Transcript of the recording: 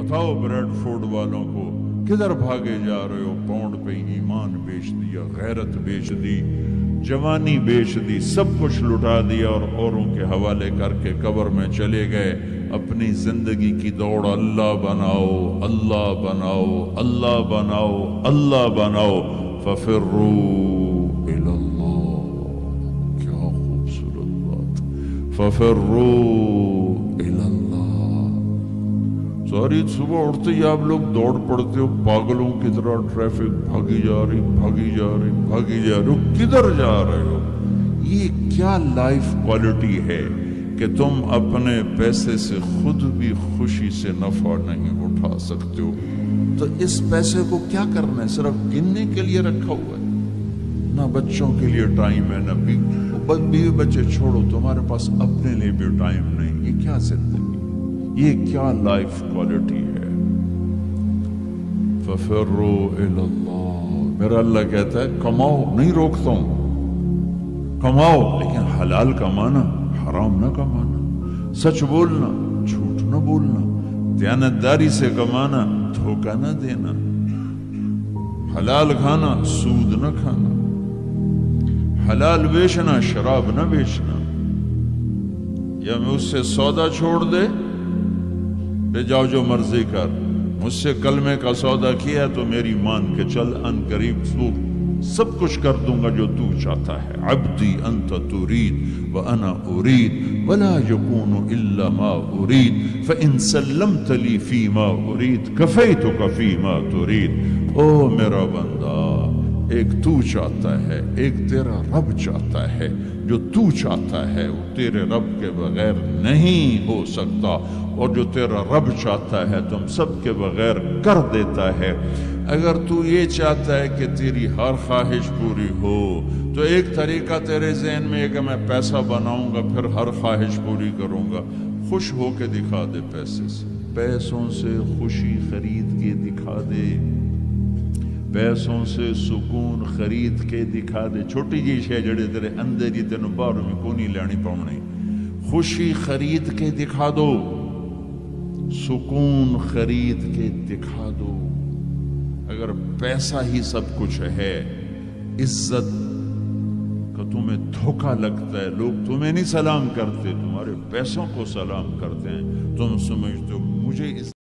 بتاؤ bread food والوں کو کدھر بھاگے جا رہے ہو؟ پاؤنڈ پہ ایمان بیچ دیا، غیرت بیچ دی، جوانی بیچ دی، سب کچھ لٹا دیا اور اوروں کے حوالے کر کے قبر میں چلے گئے۔ اپنی زندگی کی دوڑ اللہ بناؤ، اللہ بناؤ، اللہ بناؤ، اللہ بناؤ۔ ففروا الی اللہ، کیا خوبصورت بات، ففروا الی اللہ۔ ساری صبح اٹھتے ہی آپ لوگ دوڑ پڑتے ہو پاگلوں کی طرح، ٹریفک بھاگی جا رہی، بھاگی جا رہی، بھاگی جا رہی ہو، کدھر جا رہے ہو؟ یہ کیا لائف کوالٹی ہے کہ تم اپنے پیسے سے خود بھی خوشی سے نفع نہیں اٹھا سکتے ہو؟ تو اس پیسے کو کیا کرنا ہے؟ صرف گننے کے لیے رکھا ہوا ہے؟ نہ بچوں کے لیے ٹائم ہے، نہ بیوی بچے چھوڑو، تمہارے پاس اپنے لیے بھی ٹائم نہیں۔ یہ کیا زندگی، یہ کیا لائف کوالٹی ہے؟ ففروا الی اللہ۔ میرا اللہ کہتا ہے کماؤ، نہیں روکتا ہوں، کماؤ، لیکن حلال کمانا، حرام نہ کمانا، سچ بولنا، جھوٹ نہ بولنا، دیانتداری سے کمانا، دھوکہ نہ دینا، حلال کھانا، سود نہ کھانا، حلال بیچنا، شراب نہ بیچنا۔ یا میں اس سے سودا چھوڑ دے، لے جاؤ جو مرضی کر، مجھ سے کلمے کا سودا کیا تو میری مان کے چل، ان قریب سب کچھ کر دوں گا جو تو چاہتا ہے۔ عبدی انت ترید وانا ارید ولا یکون الا ما ارید فان سلمت لی فیما ارید کفیتک فیما ترید۔ او میرا بندہ، ایک تو چاہتا ہے، ایک تیرا رب چاہتا ہے۔ جو تو چاہتا ہے وہ تیرے رب کے بغیر نہیں ہو سکتا، اور جو تیرا رب چاہتا ہے تم سب کے بغیر کر دیتا ہے۔ اگر تو یہ چاہتا ہے کہ تیری ہر خواہش پوری ہو تو ایک طریقہ تیرے ذہن میں ہے کہ میں پیسہ بناؤں گا پھر ہر خواہش پوری کروں گا۔ خوش ہو کے دکھا دے پیسے سے، پیسوں سے خوشی خرید کے دکھا دے، پیسوں سے سکون خرید کے دکھا دے۔ چھوٹی جی شے جڑے تیرے اندر ہی تینوں باہر میں کو نہیں لینی پاؤنی، خوشی خرید کے دکھا دو، سکون خرید کے دکھا دو۔ اگر پیسہ ہی سب کچھ ہے، عزت کا تمہیں دھوکہ لگتا ہے، لوگ تمہیں نہیں سلام کرتے، تمہارے پیسوں کو سلام کرتے ہیں، تم سمجھتے ہو مجھے